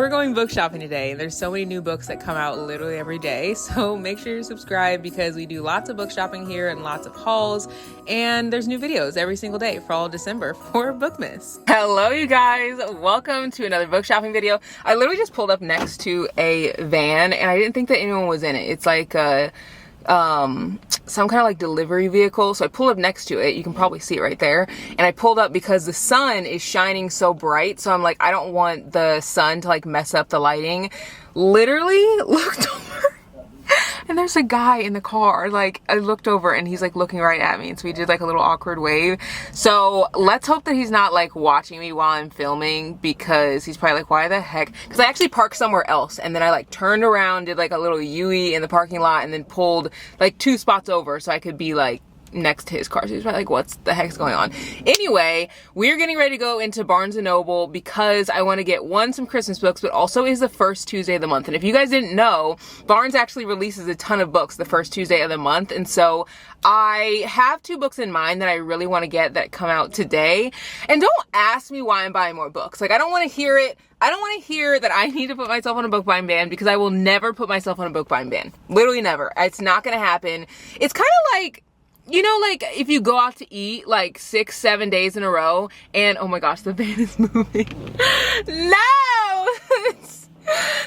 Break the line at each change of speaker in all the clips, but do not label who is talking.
We're going book shopping today, and there's so many new books that come out literally every day, so make sure you subscribe because we do lots of book shopping here and lots of hauls, and there's new videos every single day for all of December for Bookmas. Hello you guys, welcome to another book shopping video. I literally just pulled up next to a van and I didn't think that anyone was in it. It's like some kind of like delivery vehicle, so I pulled up next to it. You can probably see it right there, and I pulled up because the sun is shining so bright, so I'm like, I don't want the sun to like mess up the lighting. Literally looked over and there's a guy in the car. Like, I looked over and he's like looking right at me, and so we did like a little awkward wave. So let's hope that he's not like watching me while I'm filming, because he's probably like, why the heck? Because I actually parked somewhere else, and then I like turned around, did like a little U-ey in the parking lot, and then pulled like 2 spots over so I could be like next to his car. So he's probably like, what's the heck's going on? Anyway, we're getting ready to go into Barnes & Noble because I want to get some Christmas books, but also is the first Tuesday of the month. And if you guys didn't know, Barnes actually releases a ton of books the first Tuesday of the month. And so I have 2 books in mind that I really want to get that come out today. And don't ask me why I'm buying more books. Like, I don't want to hear it. I don't want to hear that I need to put myself on a book buying ban, because I will never put myself on a book buying ban. Literally never. It's not going to happen. It's kind of like, you know, like if you go out to eat like 6-7 days in a row and, oh my gosh, the van is moving. No!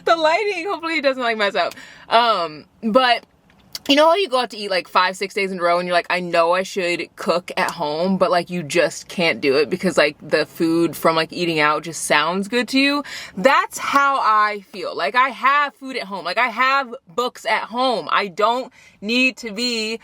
The lighting, hopefully it doesn't like mess up. But you know how you go out to eat like 5-6 days in a row and you're like, I know I should cook at home, but like you just can't do it because like the food from like eating out just sounds good to you? That's how I feel. Like, I have food at home. Like, I have books at home. I don't need to be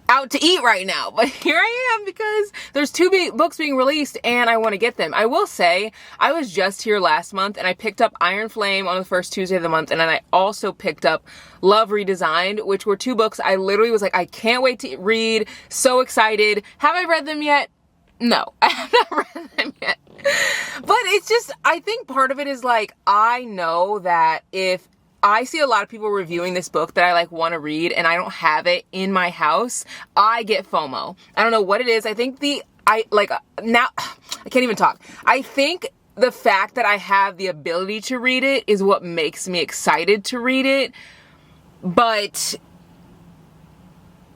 out to eat right now, but here I am because there's 2 books being released and I want to get them. I will say, I was just here last month and I picked up Iron Flame on the first Tuesday of the month, and then I also picked up Love Redesigned, which were 2 books I literally was like, I can't wait to read, so excited. Have I read them yet? No, I have not read them yet. But it's just, I think part of it is like, I know that if I see a lot of people reviewing this book that I like want to read and I don't have it in my house, I get FOMO. I don't know what it is. I think I can't even talk. I think the fact that I have the ability to read it is what makes me excited to read it. But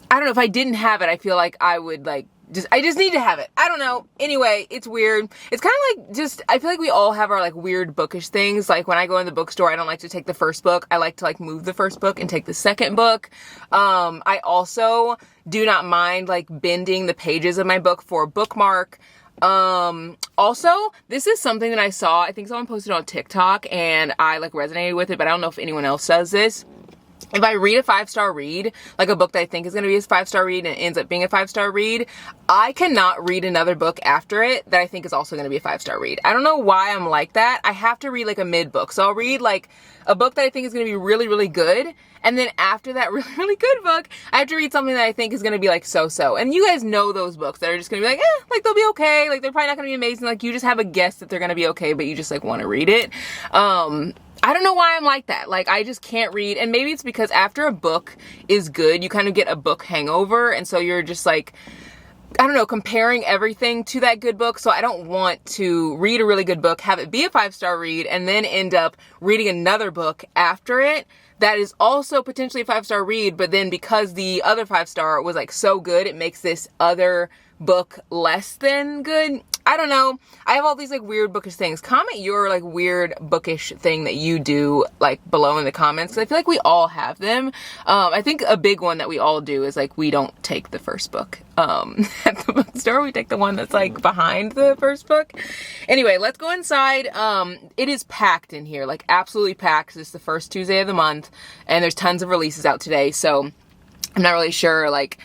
I don't know, if I didn't have it, I feel like I would like, I just need to have it. I don't know. Anyway, it's weird. It's kind of like just, I feel like we all have our like weird bookish things. Like when I go in the bookstore, I don't like to take the first book. I like to like move the first book and take the second book. I also do not mind like bending the pages of my book for a bookmark. Also, this is something that I saw, I think someone posted on TikTok and I like resonated with it, but I don't know if anyone else does this. If I read a 5-star read, like a book that I think is going to be a 5-star read and it ends up being a 5-star read, I cannot read another book after it that I think is also going to be a 5-star read. I don't know why I'm like that. I have to read like a mid book. So I'll read like a book that I think is going to be really, really good. And then after that really, really good book, I have to read something that I think is going to be like so-so. And you guys know those books that are just going to be like, like they'll be okay. Like they're probably not going to be amazing. Like you just have a guess that they're going to be okay, but you just like want to read it. I don't know why I'm like that. Like, I just can't read. And maybe it's because after a book is good, you kind of get a book hangover. And so you're just like, I don't know, comparing everything to that good book. So I don't want to read a really good book, have it be a 5-star read, and then end up reading another book after it that is also potentially a 5-star read. But then because the other 5-star was like so good, it makes this other book less than good. I don't know. I have all these like weird bookish things. Comment your like weird bookish thing that you do like below in the comments, because I feel like we all have them. I think a big one that we all do is like we don't take the first book at the bookstore. We take the one that's like behind the first book. Anyway, let's go inside. It is packed in here, like absolutely packed. It's the first Tuesday of the month and there's tons of releases out today, so I'm not really sure like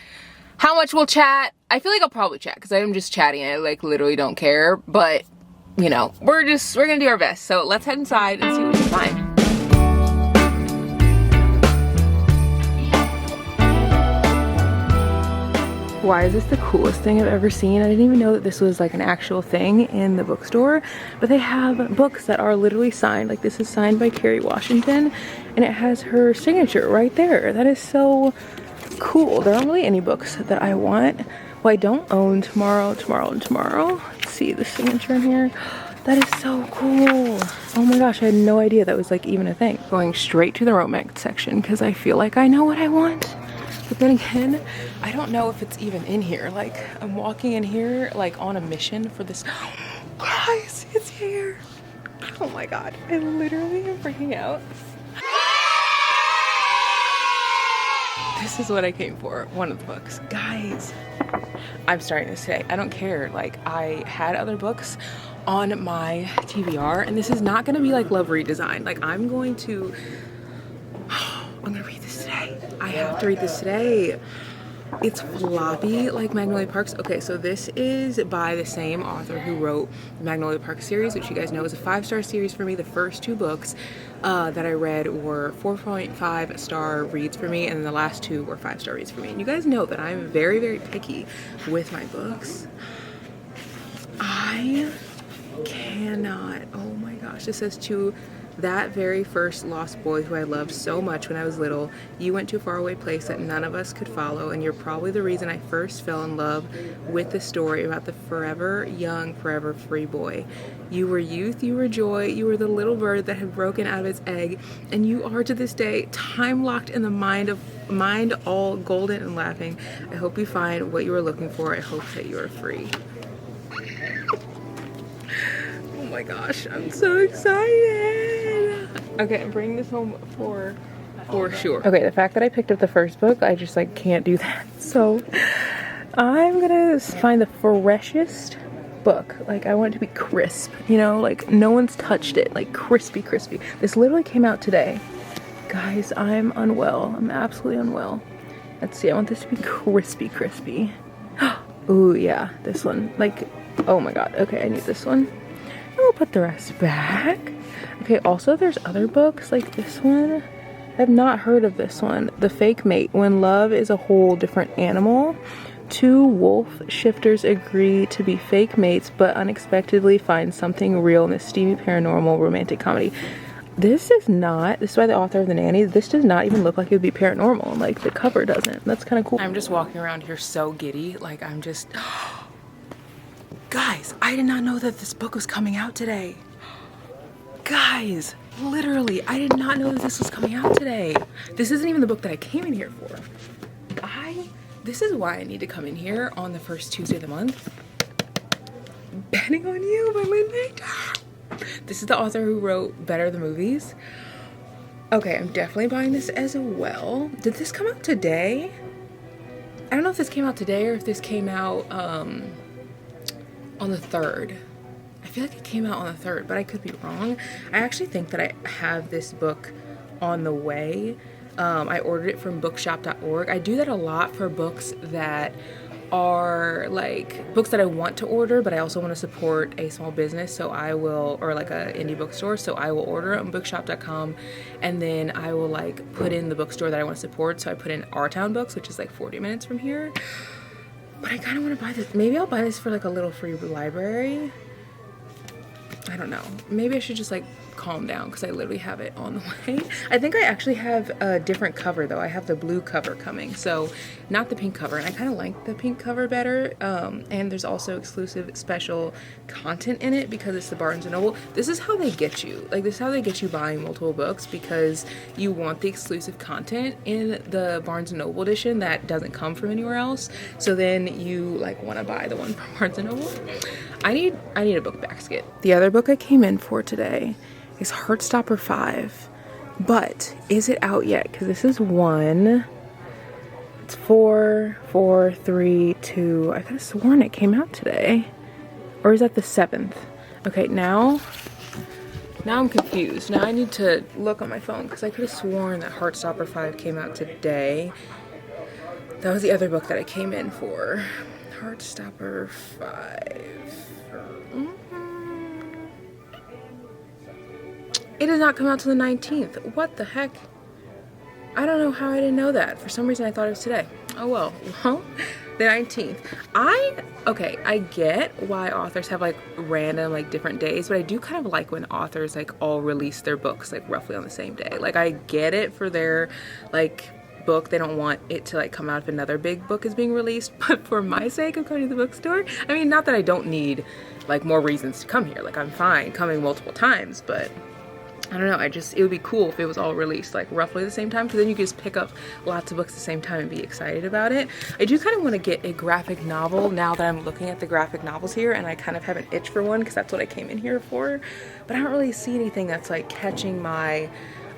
how much we'll chat. I feel like I'll probably chat because I'm just chatting. I like literally don't care, but you know, we're gonna do our best. So let's head inside and see what we can find. Why is this the coolest thing I've ever seen? I didn't even know that this was like an actual thing in the bookstore, but they have books that are literally signed. Like this is signed by Kerry Washington and it has her signature right there. That is so cool. There aren't really any books that I want. Well, I don't own Tomorrow. Let's see the signature in here. That is so cool. Oh my gosh, I had no idea that was like even a thing. Going straight to the romance section because I feel like I know what I want. But then again, I don't know if it's even in here. Like, I'm walking in here like on a mission for this. Guys, it's here. Oh my god, I literally am freaking out. This is what I came for, one of the books. Guys, I'm starting this today. I don't care. Like, I had other books on my TBR, and this is not gonna be like love redesign. Like, I'm gonna read this today. I have to read this today. It's floppy like Magnolia Parks. Okay, so this is by the same author who wrote the Magnolia Parks series, which you guys know is a 5-star series for me. The first 2 books that I read were 4.5-star reads for me, and then the last 2 were 5-star reads for me. And you guys know that I'm very, very picky with my books. I cannot, oh my gosh, this says to that very first lost boy who I loved so much when I was little. You went to a faraway place that none of us could follow, and you're probably the reason I first fell in love with the story about the forever young, forever free boy. You were youth, you were joy, you were the little bird that had broken out of its egg, and you are to this day time locked in the mind all golden and laughing. I hope you find what you are looking for. I hope that you are free. Oh my gosh, I'm so excited. Okay, I'm bringing this home for sure. Okay, the fact that I picked up the first book, I just like can't do that. So I'm gonna find the freshest book. Like, I want it to be crisp, you know, like no one's touched it, like crispy. This literally came out today. Guys, I'm unwell. I'm absolutely unwell. Let's see, I want this to be crispy. Ooh, yeah, this one. Like, oh my god. Okay, I need this one. And we'll put the rest back. Okay, also there's other books like this one. I've not heard of this one. The Fake Mate. When love is a whole different animal. 2 wolf shifters agree to be fake mates, but unexpectedly find something real in this steamy paranormal romantic comedy. This is by the author of The Nanny. This does not even look like it would be paranormal. Like, the cover doesn't. That's kind of cool. I'm just walking around here so giddy. Like, I'm just... Guys, I did not know that this book was coming out today. Guys, literally, I did not know that this was coming out today. This isn't even the book that I came in here for. This is why I need to come in here on the first Tuesday of the month. Betting on You by Lynn. This is the author who wrote Better the Movies. Okay, I'm definitely buying this as well. Did this come out today? I don't know if this came out today or if this came out on the 3rd. I feel like it came out on the 3rd, but I could be wrong. I actually think that I have this book on the way. I ordered it from bookshop.org. I do that a lot for books that are like books that I want to order, but I also want to support a small business, so I will, or like a indie bookstore, so I will order it on bookshop.com, and then I will like put in the bookstore that I want to support. So I put in Our Town Books, which is like 40 minutes from here. But I kind of want to buy this. Maybe I'll buy this for like a little free library. I don't know. Maybe I should just like calm down because I literally have it on the way. I think I actually have a different cover though. I have the blue cover coming, so not the pink cover, and I kind of like the pink cover better. And there's also exclusive special content in it because it's the Barnes & Noble. This is how they get you. Like, this is how they get you buying multiple books, because you want the exclusive content in the Barnes & Noble edition that doesn't come from anywhere else. So then you like want to buy the one from Barnes & Noble. I need a book basket. The other book I came in for today is Heartstopper 5, but is it out yet? Because this is 1. It's 4, 4, 3, 2. I could have sworn it came out today, or is that the 7th? Okay, now I'm confused. Now I need to look on my phone because I could have sworn that Heartstopper 5 came out today. That was the other book that I came in for. Heartstopper 5. It does not come out till the 19th. What the heck? I don't know how I didn't know that. For some reason I thought it was today. Oh well. Well, the 19th. I get why authors have like random like different days, but I do kind of like when authors like all release their books like roughly on the same day. Like, I get it for their like book, they don't want it to like come out if another big book is being released. But for my sake of going to the bookstore, I mean, not that I don't need like more reasons to come here. Like I'm fine coming multiple times, but I don't know, it would be cool if it was all released like roughly the same time, because then you could just pick up lots of books at the same time and be excited about it. I do kind of want to get a graphic novel now that I'm looking at the graphic novels here, and I kind of have an itch for one because that's what I came in here for. But I don't really see anything that's like catching my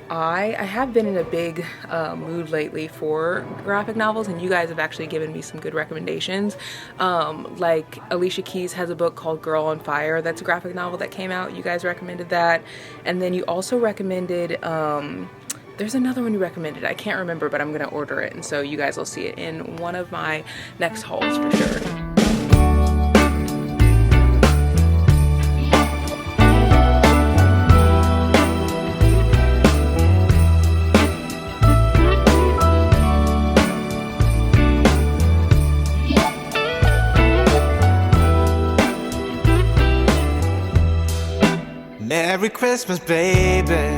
eye. I have been in a big mood lately for graphic novels, and you guys have actually given me some good recommendations. Like Alicia Keys has a book called Girl on Fire that's a graphic novel that came out. You guys recommended that. And then you also recommended there's another one you recommended. I can't remember, but I'm gonna order it, and so you guys will see it in one of my next hauls for sure.
Merry Christmas, baby.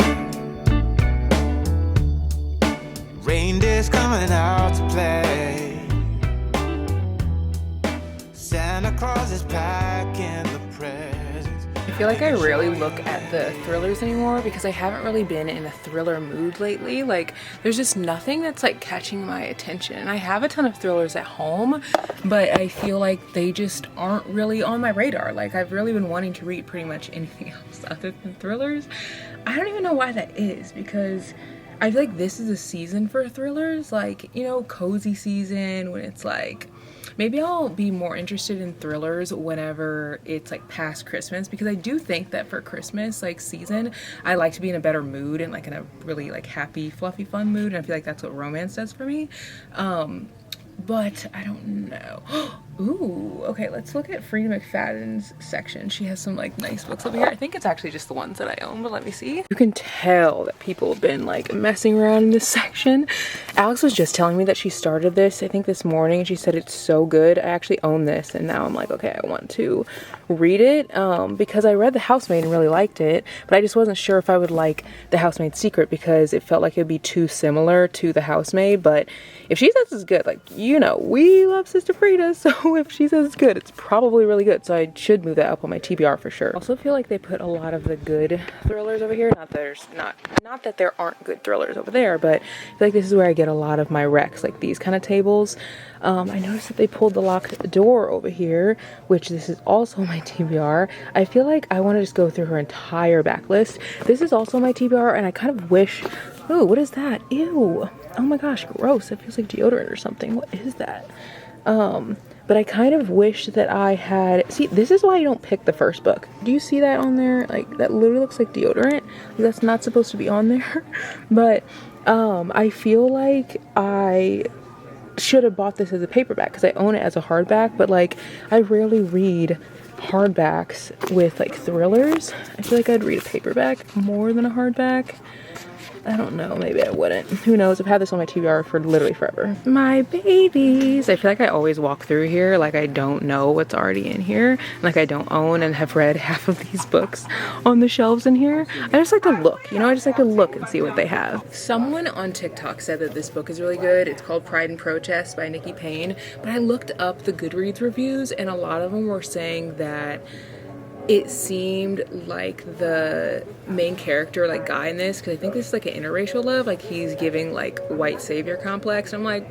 Reindeer's coming out to play. Santa Claus is packing the presents.
I feel like I rarely look at the thrillers anymore because I haven't really been in a thriller mood lately. Like there's just nothing that's like catching my attention. And I have a ton of thrillers at home, but I feel like they just aren't really on my radar. Like I've really been wanting to read pretty much anything else other than thrillers. I don't even know why that is, because I feel like this is a season for thrillers, like, you know, cozy season, when it's like, maybe I'll be more interested in thrillers whenever it's like past Christmas, because I do think that for Christmas like season, I like to be in a better mood and like in a really like happy, fluffy, fun mood, and I feel like that's what romance does for me. But I don't know. Ooh, okay, let's look at Frida McFadden's section. She has some like nice books over here. I think it's actually just the ones that I own, but let me see. You can tell that people have been like messing around in this section. Alex was just telling me that she started this, I think this morning, and she said it's so good. I actually own this, and now I'm like, okay, I want to read it because I read The Housemaid and really liked it, but I just wasn't sure if I would like The Housemaid's Secret because it felt like it'd be too similar to The Housemaid. But if she says it's good, like, you know, we love Sister Frida, so if she says it's good, it's probably really good, so I should move that up on my TBR for sure. I also feel like they put a lot of the good thrillers over here. Not that there aren't good thrillers over there, but I feel like this is where I get a lot of my recs, like these kind of tables. I noticed that they pulled the locked door over here, which this is also my TBR. I feel like I want to just go through her entire backlist. This is also my TBR, and I kind of wish, ooh, what is that? Ew. Oh my gosh, gross. It feels like deodorant or something. What is that? But I kind of wish that I had, see, this is why you don't pick the first book. Do you see that on there? Like, that literally looks like deodorant. That's not supposed to be on there. But, I feel like I should have bought this as a paperback because I own it as a hardback, but like, I rarely read hardbacks with like thrillers. I feel like I'd read a paperback more than a hardback. I don't know, maybe I wouldn't. Who knows? I've had this on my TBR for literally forever. My babies. I feel like I always walk through here like I don't know what's already in here. Like I don't own and have read half of these books on the shelves in here. I just like to look, you know? I just like to look and see what they have. Someone on TikTok said that this book is really good. It's called Pride and Protest by Nikki Payne. But I looked up the Goodreads reviews, and a lot of them were saying that it seemed like the main character, like guy in this, because I think this is like an interracial love, like he's giving like white savior complex. I'm like,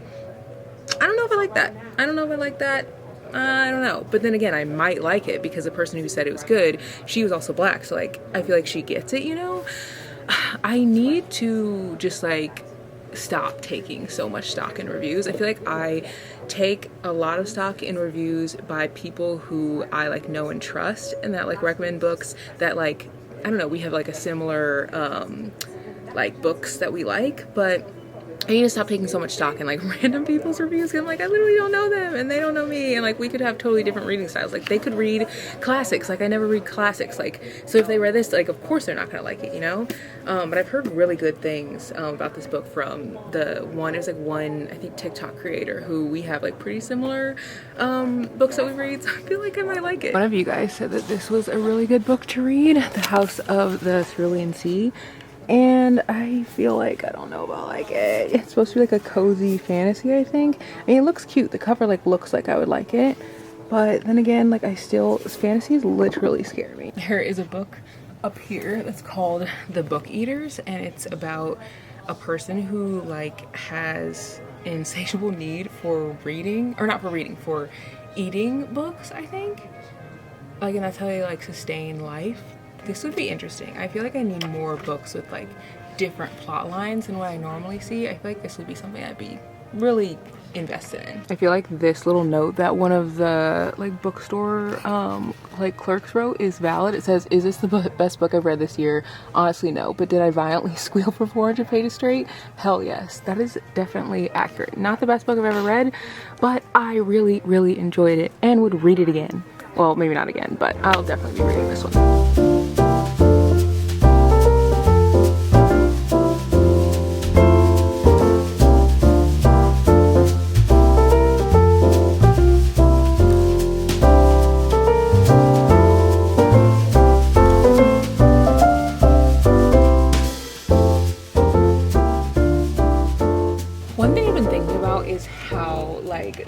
I don't know if I like that. I don't know if I like that. I don't know. But then again, I might like it because the person who said it was good, she was also black. So like, I feel like she gets it, you know? I need to just like stop taking so much stock in reviews. I feel like I take a lot of stock in reviews by people who I like know and trust, and that like recommend books that like, I don't know, we have like a similar like books that we like, but I need to stop taking so much stock in like random people's reviews. I'm like, I literally don't know them and they don't know me, and like we could have totally different reading styles. Like they could read classics, like I never read classics, like so if they read this, like of course they're not gonna like it, you know? But I've heard really good things about this book from the one, it was like one, I think TikTok creator who we have like pretty similar books that we read, so I feel like I might like it. One of you guys said that this was a really good book to read, The House of the Cerulean Sea. and I feel like I don't know about like it. It's supposed to be like a cozy fantasy, I think. I mean, it looks cute. The cover like looks like I would like it, but then again, like fantasies literally scare me. There is a book up here that's called The Book Eaters, and it's about a person who like has insatiable need for reading, or not for reading, for eating books, I think. Like, and that's how they like sustain life. This would be interesting. I feel like I need more books with like different plot lines than what I normally see. I feel like this would be something I'd be really invested in. I feel like this little note that one of the like bookstore like clerks wrote is valid. It says, "Is this the best book I've read this year? Honestly, no. But did I violently squeal for 400 pages straight? Hell yes." That is definitely accurate. Not the best book I've ever read, but I really, really enjoyed it and would read it again. Well, maybe not again, but I'll definitely be reading this one.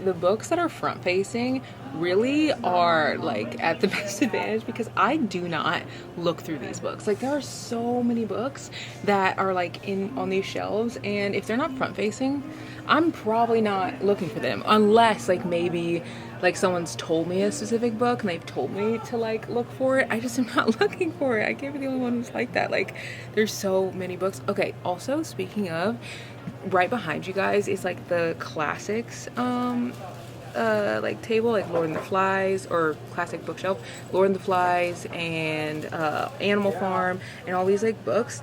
The books that are front facing really are like at the best advantage, because I do not look through these books. Like, there are so many books that are like on these shelves, and if they're not front facing, I'm probably not looking for them, unless like maybe like someone's told me a specific book and they've told me to like look for it. I just am not looking for it. I can't be the only one who's like that. Like, there's so many books. Okay, also speaking of, right behind you guys is like the classics like table, like Lord and the Flies, or classic bookshelf, Lord and the Flies and Animal Farm and all these like books.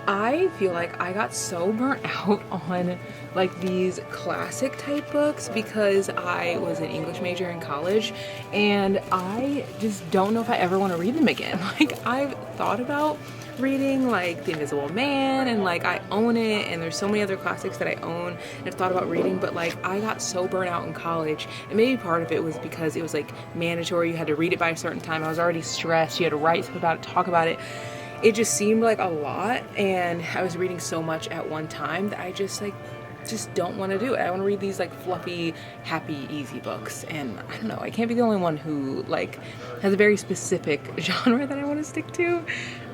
I feel like I got so burnt out on like these classic type books because I was an English major in college, and I just don't know if I ever want to read them again. Like, I've thought about reading like The Invisible Man, and like I own it, and there's so many other classics that I own and I've thought about reading, but like I got so burnt out in college, and maybe part of it was because it was like mandatory. You had to read it by a certain time. I was already stressed. You had to write something about it, talk about it. It just seemed like a lot, and I was reading so much at one time that I just don't want to do it. I want to read these like fluffy, happy, easy books, and I don't know, I can't be the only one who like has a very specific genre that I want to stick to.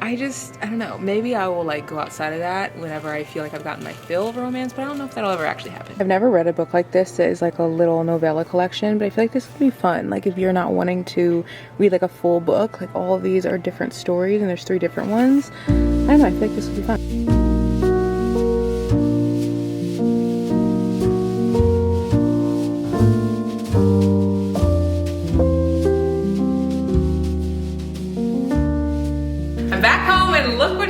I don't know, maybe I will like go outside of that whenever I feel like I've gotten my fill of romance, but I don't know if that'll ever actually happen. I've never read a book like this that is like a little novella collection, but I feel like this would be fun. Like, if you're not wanting to read like a full book, like all of these are different stories and there's 3 different ones. I don't know, I feel like this would be fun.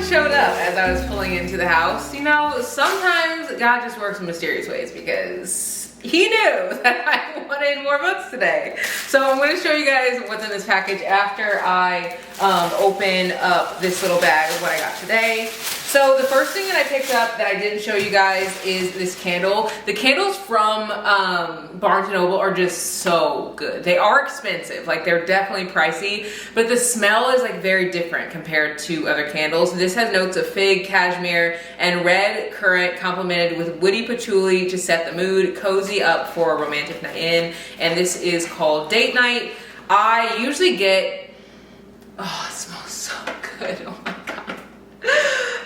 Showed up as I was pulling into the house. You know, sometimes God just works in mysterious ways, because he knew that I wanted more books today. So I'm going to show you guys what's in this package after I open up this little bag of what I got today. So the first thing that I picked up that I didn't show you guys is this candle. The candles from Barnes & Noble are just so good. They are expensive, like they're definitely pricey, but the smell is like very different compared to other candles. This has notes of fig, cashmere, and red currant, complemented with woody patchouli to set the mood, cozy up for a romantic night in. And this is called Date Night. I usually get, oh, it smells so good, oh my God.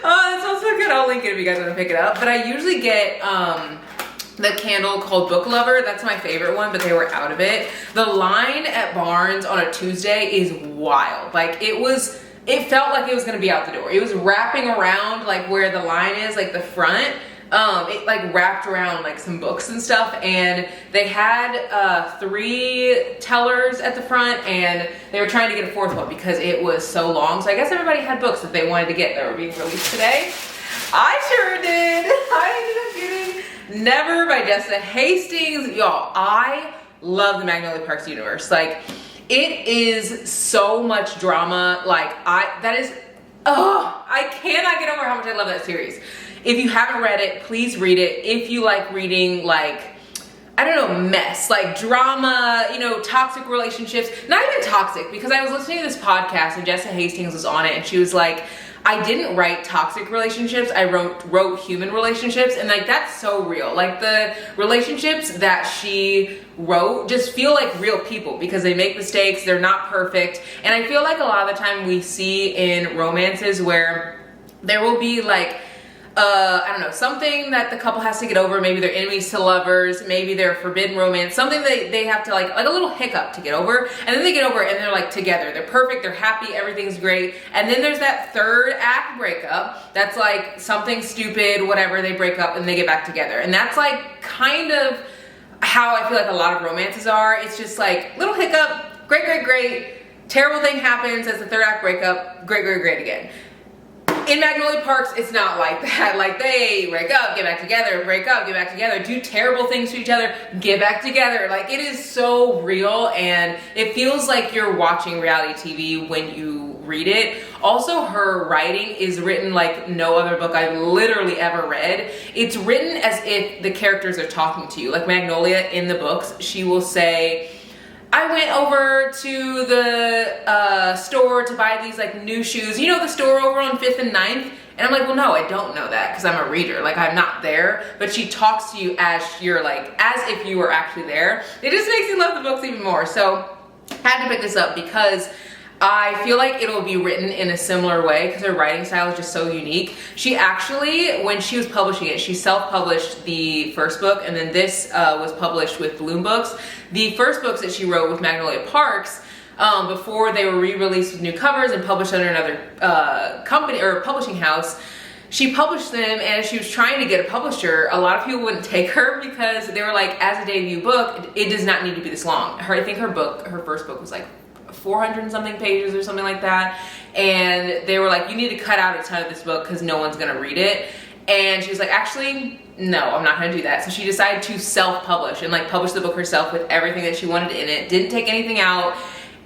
Oh, it smells so good. I'll link it if you guys want to pick it up. But I usually get the candle called Book Lover. That's my favorite one, but they were out of it. The line at Barnes on a Tuesday is wild. Like, it felt like it was gonna be out the door. It was wrapping around like where the line is, like the front. It like wrapped around like some books and stuff, and they had 3 tellers at the front, and they were trying to get a 4th one because it was so long. So I guess everybody had books that they wanted to get that were being released today. I sure did. I ended up getting Never by Jessica Hastings. Y'all, I love the Magnolia Parks universe. Like, it is so much drama. Like, I cannot get over how much I love that series. If you haven't read it, please read it. If you like reading, like, I don't know, mess, like drama, you know, toxic relationships. Not even toxic, because I was listening to this podcast and Jessica Hastings was on it, and she was like, I didn't write toxic relationships, I wrote human relationships, and like that's so real. Like the relationships that she wrote just feel like real people because they make mistakes, they're not perfect. And I feel like a lot of the time we see in romances where there will be like I don't know, something that the couple has to get over. Maybe they're enemies to lovers, maybe they're forbidden romance, something they have to like a little hiccup to get over, and then they get over it and they're like together, they're perfect, they're happy, everything's great. And then there's that third act breakup that's like something stupid, whatever, they break up and they get back together. And that's like kind of how I feel like a lot of romances are. It's just like little hiccup, great, terrible thing happens as the third act breakup, great again. In Magnolia Parks, it's not like that. Like they break up, get back together, break up, get back together, do terrible things to each other, get back together. Like it is so real, and it feels like you're watching reality TV when you read it. Also, her writing is written like no other book I've literally ever read. It's written as if the characters are talking to you. Like Magnolia in the books, she will say, I went over to the store to buy these like new shoes. You know the store over on 5th and 9th? And I'm like, well, no, I don't know that because I'm a reader. Like I'm not there. But she talks to you as you're like, as if you were actually there. It just makes you love the books even more. So I had to pick this up because I feel like it'll be written in a similar way because her writing style is just so unique. She actually, when she was publishing it, she self-published the first book, and then this was published with Bloom Books. The first books that she wrote with Magnolia Parks, before they were re-released with new covers and published under another company or publishing house, she published them, and as she was trying to get a publisher, a lot of people wouldn't take her because they were like, as a debut book, it does not need to be this long. I think her first book was like 400 and something pages or something like that, and they were like, you need to cut out a ton of this book because no one's gonna read it. And she was like, actually no, I'm not gonna do that. So she decided to self-publish and like publish the book herself with everything that she wanted in it, didn't take anything out.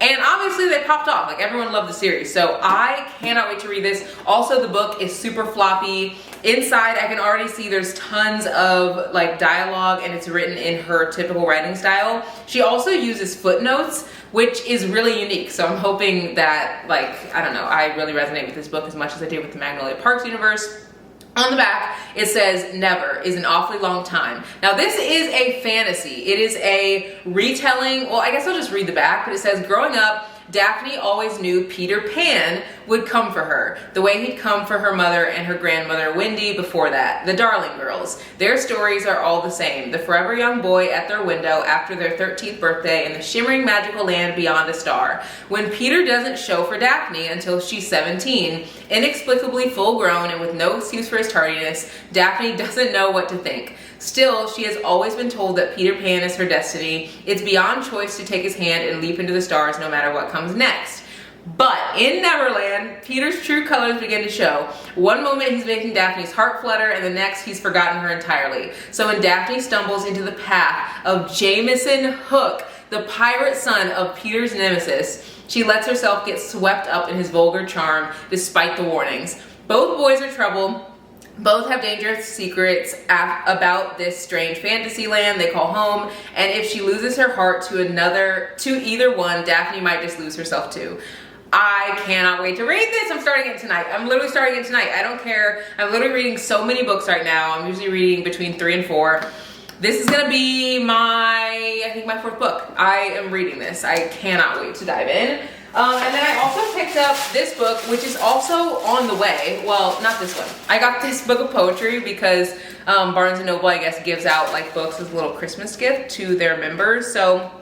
And obviously they popped off, like everyone loved the series. So I cannot wait to read this. Also, the book is super floppy. Inside, I can already see there's tons of like dialogue, and it's written in her typical writing style. She also uses footnotes, which is really unique. So I'm hoping that, like, I don't know, I really resonate with this book as much as I did with the Magnolia Parks universe. On the back, it says, never is an awfully long time. Now, this is a fantasy. It is a retelling. Well, I guess I'll just read the back, but it says, growing up, Daphne always knew Peter Pan would come for her, the way he'd come for her mother and her grandmother Wendy before that, the Darling Girls. Their stories are all the same, the forever young boy at their window after their 13th birthday in the shimmering magical land beyond a star. When Peter doesn't show for Daphne until she's 17, inexplicably full grown and with no excuse for his tardiness, Daphne doesn't know what to think. Still, she has always been told that Peter Pan is her destiny. It's beyond choice to take his hand and leap into the stars no matter what comes next. But in Neverland, Peter's true colors begin to show. One moment he's making Daphne's heart flutter, and the next he's forgotten her entirely. So when Daphne stumbles into the path of Jameson Hook, the pirate son of Peter's nemesis, she lets herself get swept up in his vulgar charm despite the warnings. Both boys are trouble. Both have dangerous secrets about this strange fantasy land they call home, and if she loses her heart to either one, Daphne might just lose herself too. I cannot wait to read this. I'm starting it tonight. I'm literally starting it tonight. I don't care. I'm literally reading so many books right now. I'm usually reading between 3 and 4. This is gonna be I think my 4th book. I am reading this. I cannot wait to dive in. And then I also picked up this book, which is also on the way. Well, not this one. I got this book of poetry because Barnes & Noble, I guess, gives out like books as a little Christmas gift to their members. So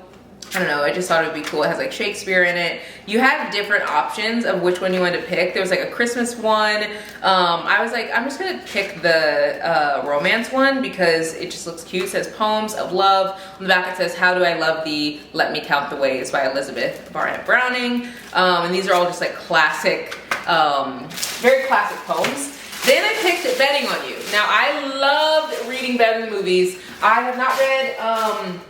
I don't know, I just thought it would be cool. It has like Shakespeare in it. You have different options of which one you want to pick. There was like a Christmas one. I was like, I'm just gonna pick the romance one because it just looks cute. It says Poems of Love. On the back it says, How Do I Love Thee? Let Me Count the Ways by Elizabeth Barrett Browning. And these are all just like classic, very classic poems. Then I picked Betting on You. Now I loved reading Better Than the Movies. I have not read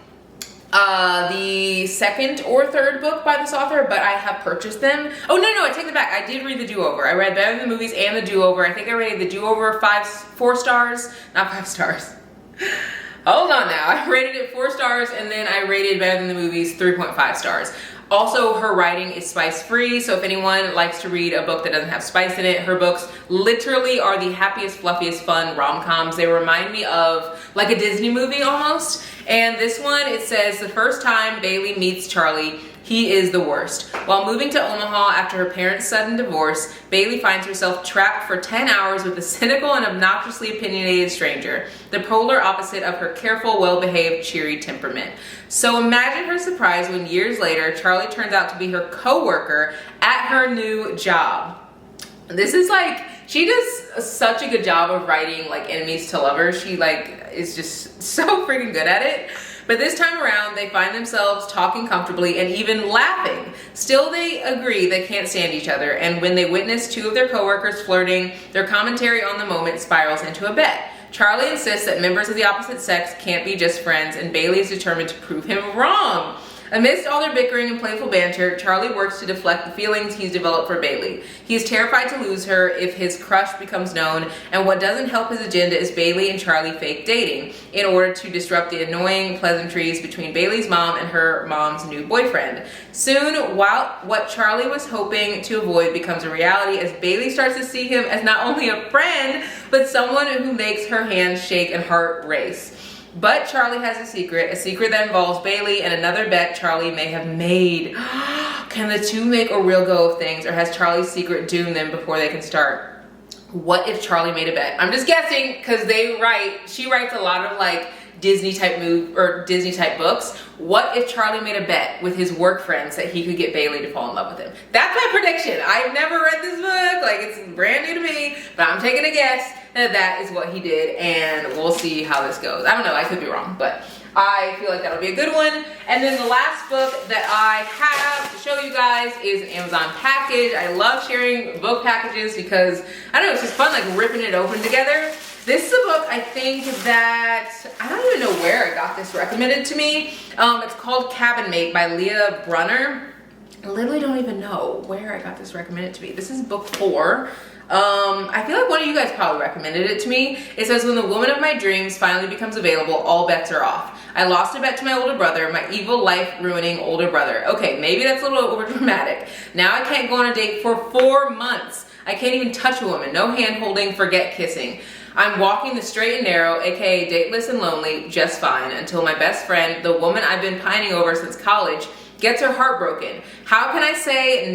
the 2nd or 3rd book by this author, but I have purchased them. Oh, no, I take it back. I did read The Do-Over. I read Better Than the Movies and The Do-Over. I think I rated The Do-Over 4 stars, not 5 stars. Hold on now. I rated it 4 stars, and then I rated Better Than the Movies 3.5 stars. Also, her writing is spice free, so if anyone likes to read a book that doesn't have spice in it, her books literally are the happiest, fluffiest, fun rom-coms. They remind me of like a Disney movie almost. And this one, it says, the first time Bailey meets Charlie, he is the worst. While moving to Omaha after her parents' sudden divorce, Bailey finds herself trapped for 10 hours with a cynical and obnoxiously opinionated stranger, the polar opposite of her careful, well-behaved, cheery temperament. So imagine her surprise when years later, Charlie turns out to be her co-worker at her new job. This is like, she does such a good job of writing like enemies to lovers. She like is just so freaking good at it. But this time around, they find themselves talking comfortably and even laughing. Still, they agree they can't stand each other, and when they witness two of their coworkers flirting, their commentary on the moment spirals into a bet. Charlie insists that members of the opposite sex can't be just friends, and Bailey is determined to prove him wrong. Amidst all their bickering and playful banter, Charlie works to deflect the feelings he's developed for Bailey. He is terrified to lose her if his crush becomes known, and what doesn't help his agenda is Bailey and Charlie fake dating in order to disrupt the annoying pleasantries between Bailey's mom and her mom's new boyfriend. Soon, what Charlie was hoping to avoid becomes a reality as Bailey starts to see him as not only a friend, but someone who makes her hands shake and heart race. But Charlie has a secret that involves Bailey and another bet Charlie may have made. Can the two make a real go of things, or has Charlie's secret doomed them before they can start? What if Charlie made a bet? I'm just guessing because she writes a lot of like Disney type books. What if Charlie made a bet with his work friends that he could get Bailey to fall in love with him? That's my prediction. I've never read this book, like it's brand new to me, but I'm taking a guess that is what he did, and we'll see how this goes. I don't know, I could be wrong, but I feel like that'll be a good one. And then the last book that I have to show you guys is an Amazon package. I love sharing book packages because, I don't know, it's just fun like ripping it open together. This is a book I think that, I don't even know where I got this recommended to me. It's called Cabin Mate by Leah Brunner. I literally don't even know where I got this recommended to me. This is book 4. I feel like one of you guys probably recommended it to me. It says, when the woman of my dreams finally becomes available, all bets are off. I lost a bet to my older brother, my evil life-ruining older brother. Okay, maybe that's a little over dramatic. Now I can't go on a date for 4 months. I can't even touch a woman. No hand holding, forget kissing. I'm walking the straight and narrow, aka dateless and lonely, just fine, until my best friend, the woman I've been pining over since college, gets her heart broken. How can I say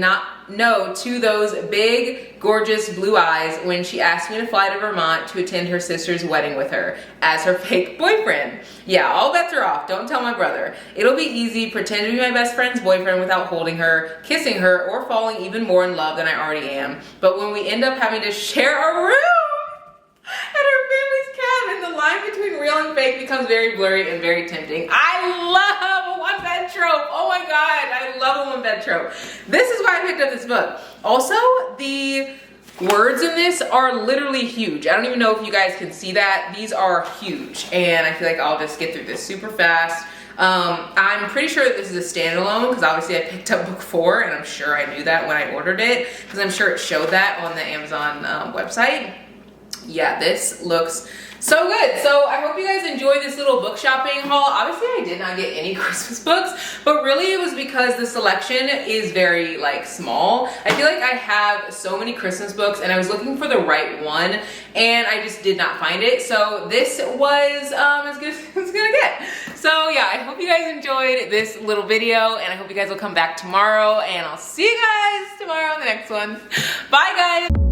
no to those big, gorgeous blue eyes when she asked me to fly to Vermont to attend her sister's wedding with her as her fake boyfriend? Yeah, all bets are off. Don't tell my brother. It'll be easy. Pretend to be my best friend's boyfriend without holding her, kissing her, or falling even more in love than I already am. But when we end up having to share a room at her family's cabin, the line between real and fake becomes very blurry and very tempting. I love a one-bed trope. Oh my God, I love a one-bed trope. This is why I picked up this book. Also, the words in this are literally huge. I don't even know if you guys can see that. These are huge, and I feel like I'll just get through this super fast. I'm pretty sure that this is a standalone because obviously I picked up book 4, and I'm sure I knew that when I ordered it because I'm sure it showed that on the Amazon website. Yeah, this looks so good. So I hope you guys enjoyed this little book shopping haul. Obviously I did not get any Christmas books, but really it was because the selection is very like small. I feel like I have so many Christmas books and I was looking for the right one and I just did not find it. So this was as good as it's gonna get. So yeah, I hope you guys enjoyed this little video and I hope you guys will come back tomorrow and I'll see you guys tomorrow on the next one. Bye guys.